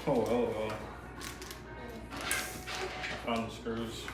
Oh, well. Found the screws.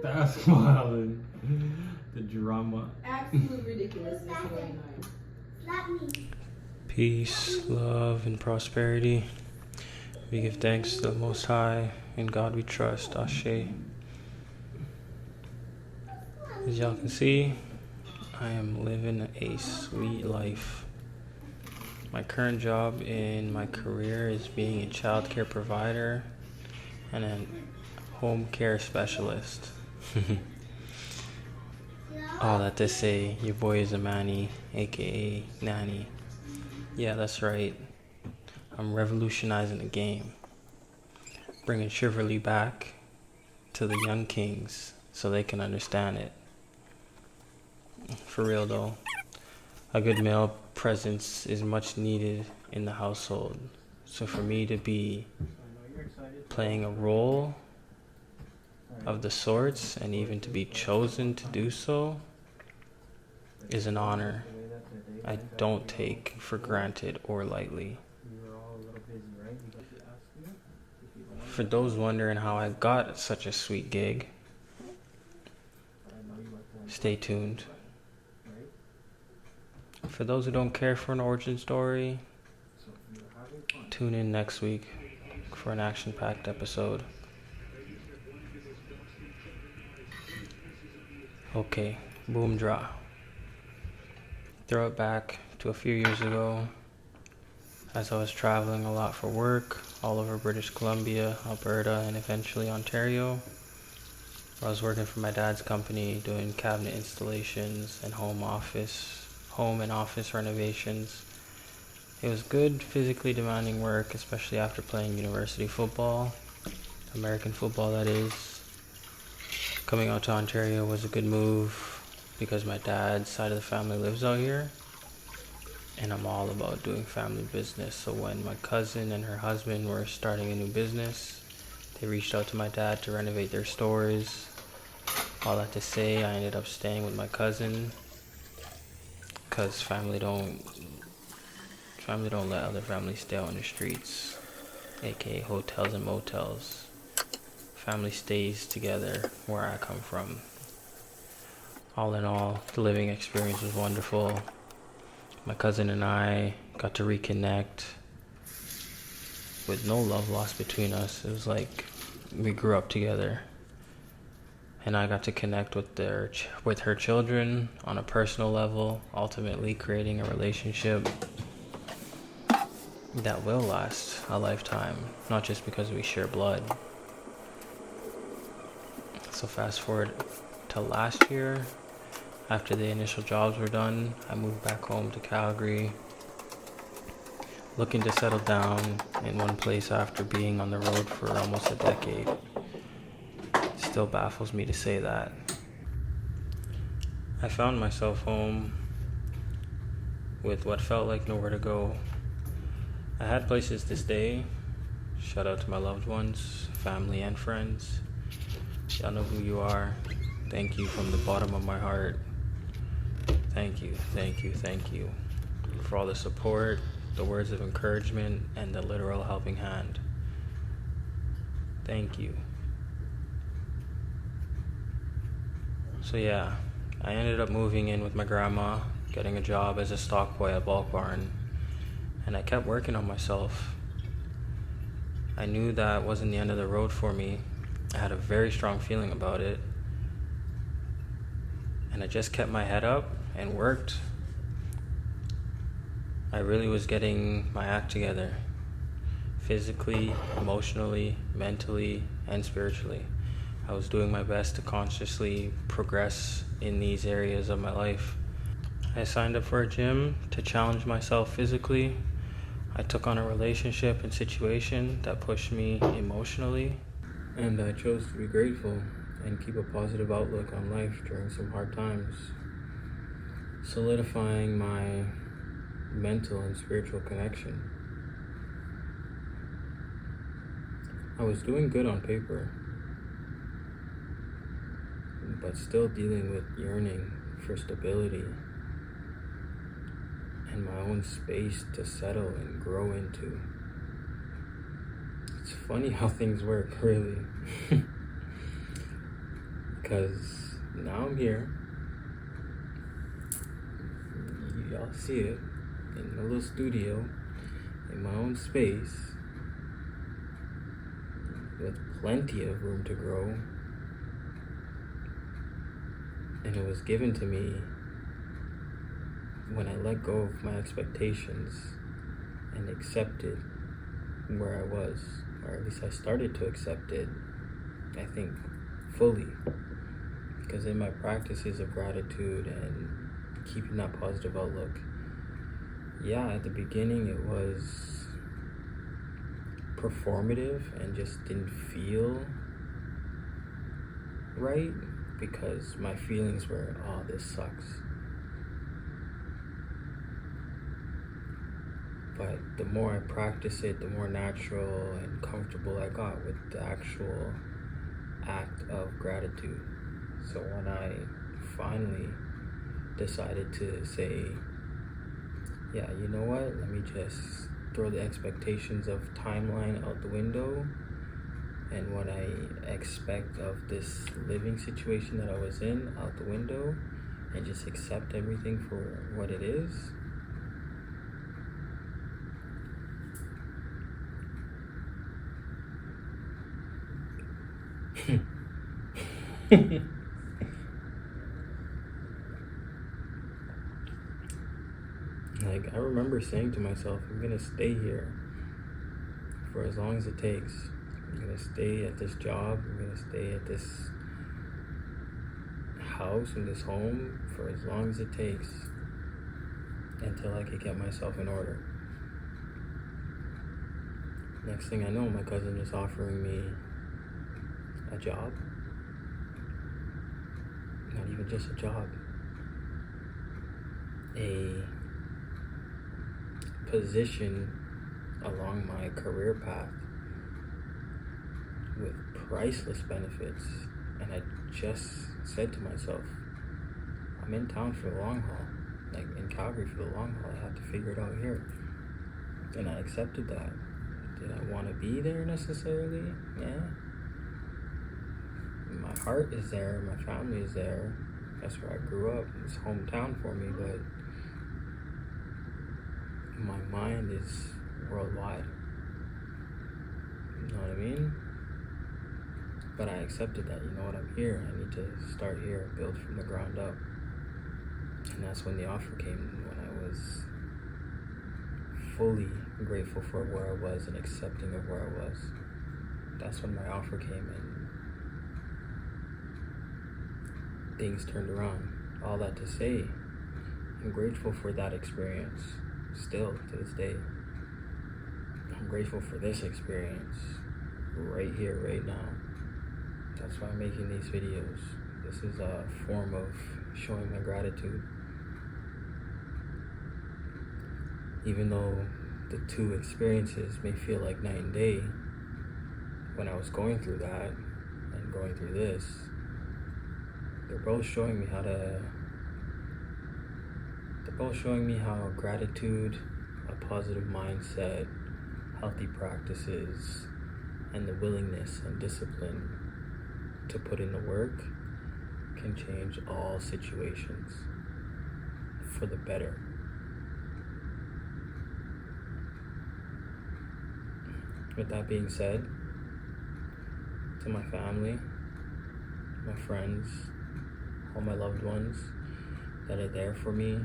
That's wild. The drama. Absolute ridiculousness going on. Slap me. Peace, love, and prosperity. We give thanks to the Most High. In God we trust. Ashe. As y'all can see, I am living a sweet life. My current job in my career is being a child care provider and a home care specialist. All that to say, your boy is a manny, aka nanny. Yeah, that's right. I'm revolutionizing the game, bringing chivalry back to the young kings so they can understand it. For real though, a good male presence is much needed in the household. So for me to be playing a role of the sorts and even to be chosen to do so is an honor I don't take for granted or lightly. For those wondering how I got such a sweet gig, stay tuned. For those who don't care for an origin story, tune in next week for an action-packed episode. Okay, boom draw. Throw it back to a few years ago. as I was traveling a lot for work all over British Columbia, Alberta, and eventually Ontario. I was working for my dad's company doing cabinet installations and home and office renovations. It was good, physically demanding work, especially after playing university football, American football that is. Coming out to Ontario was a good move because my dad's side of the family lives out here, and I'm all about doing family business. So when my cousin and her husband were starting a new business, they reached out to my dad to renovate their stores. All that to say, I ended up staying with my cousin because family don't let other families stay on the streets, aka hotels and motels. Family stays together where I come from. All in all, the living experience was wonderful. My cousin and I got to reconnect with no love lost between us. It was like we grew up together. And I got to connect with her children on a personal level, ultimately creating a relationship that will last a lifetime, not just because we share blood. So fast forward to last year, after the initial jobs were done, I moved back home to Calgary, looking to settle down in one place after being on the road for almost a decade. It still baffles me to say that. I found myself home with what felt like nowhere to go. I had places to stay. Shout out to my loved ones, family, and friends. Y'all know who you are. Thank you from the bottom of my heart. Thank you for all the support, the words of encouragement, and the literal helping hand. Thank you. So yeah, I ended up moving in with my grandma, getting a job as a stock boy at Bulk Barn, and I kept working on myself. I knew that wasn't the end of the road for me. I had a very strong feeling about it, and I just kept my head up and worked. I really was getting my act together, physically, emotionally, mentally, and spiritually. I was doing my best to consciously progress in these areas of my life. I signed up for a gym to challenge myself physically. I took on a relationship and situation that pushed me emotionally, and I chose to be grateful and keep a positive outlook on life during some hard times, solidifying my mental and spiritual connection. I was doing good on paper, but still dealing with yearning for stability and my own space to settle and grow into. It's funny how things work, really. Because now I'm here. Y'all see it in a little studio, in my own space, with plenty of room to grow. And it was given to me when I let go of my expectations and accepted where I was, or at least I started to accept it, I think, fully. Because in my practices of gratitude and keeping that positive outlook, yeah, at the beginning it was performative and just didn't feel right, because my feelings were, oh, this sucks. But the more I practice it, the more natural and comfortable I got with the actual act of gratitude. So when I finally decided to say, yeah, you know what, let me just throw the expectations of timeline out the window and what I expect of this living situation that I was in out the window, and just accept everything for what it is. Like, I remember saying to myself, I'm gonna stay here for as long as it takes. I'm gonna stay at this job, I'm gonna stay at this house and this home for as long as it takes until I could get myself in order. Next thing I know, my cousin is offering me a job. Not even just a job. A position along my career path with priceless benefits. And I just said to myself, I'm in town for the long haul. Like, in Calgary for the long haul. I have to figure it out here. And I accepted that. Did I want to be there necessarily? Yeah. My heart is there, my family is there. That's where I grew up. It's hometown for me, but my mind is worldwide. You know what I mean? But I accepted that, you know what, I'm here. I need to start here, build from the ground up. And that's when the offer came, when I was fully grateful for where I was and accepting of where I was. That's when my offer came and things turned around. All that to say, I'm grateful for that experience, still to this day. I'm grateful for this experience, right here, right now. That's why I'm making these videos. This is a form of showing my gratitude. Even though the two experiences may feel like night and day, when I was going through that and going through this, they're both showing me how gratitude, a positive mindset, healthy practices, and the willingness and discipline to put in the work can change all situations for the better. With that being said, to my family, my friends, all my loved ones that are there for me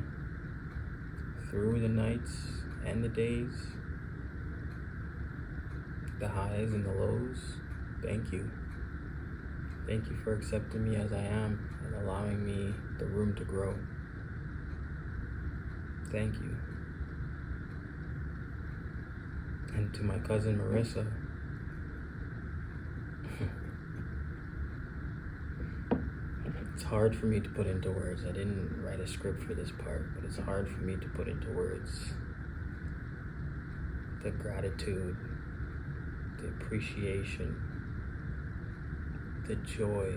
through the nights and the days, the highs and the lows, thank you. Thank you for accepting me as I am and allowing me the room to grow. Thank you. And to my cousin Marissa, it's hard for me to put into words. I didn't write a script for this part, but it's hard for me to put into words the gratitude, the appreciation, the joy,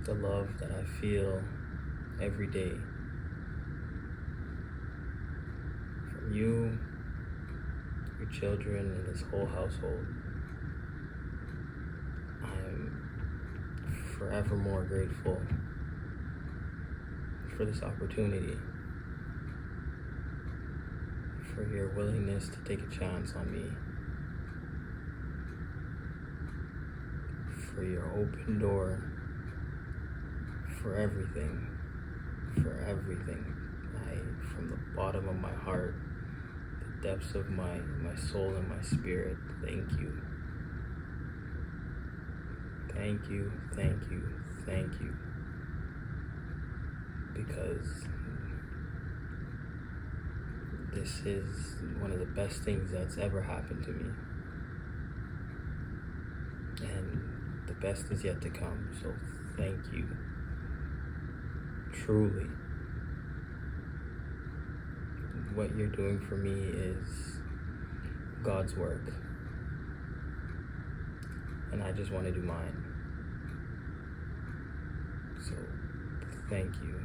the love that I feel every day from you, your children, and this whole household. I am forever more grateful for this opportunity, for your willingness to take a chance on me, for your open door, for everything, from the bottom of my heart, the depths of my soul and my spirit, thank you. Thank you, thank you, thank you. Because this is one of the best things that's ever happened to me. And the best is yet to come, so thank you. Truly. What you're doing for me is God's work. And I just want to do mine. So, thank you.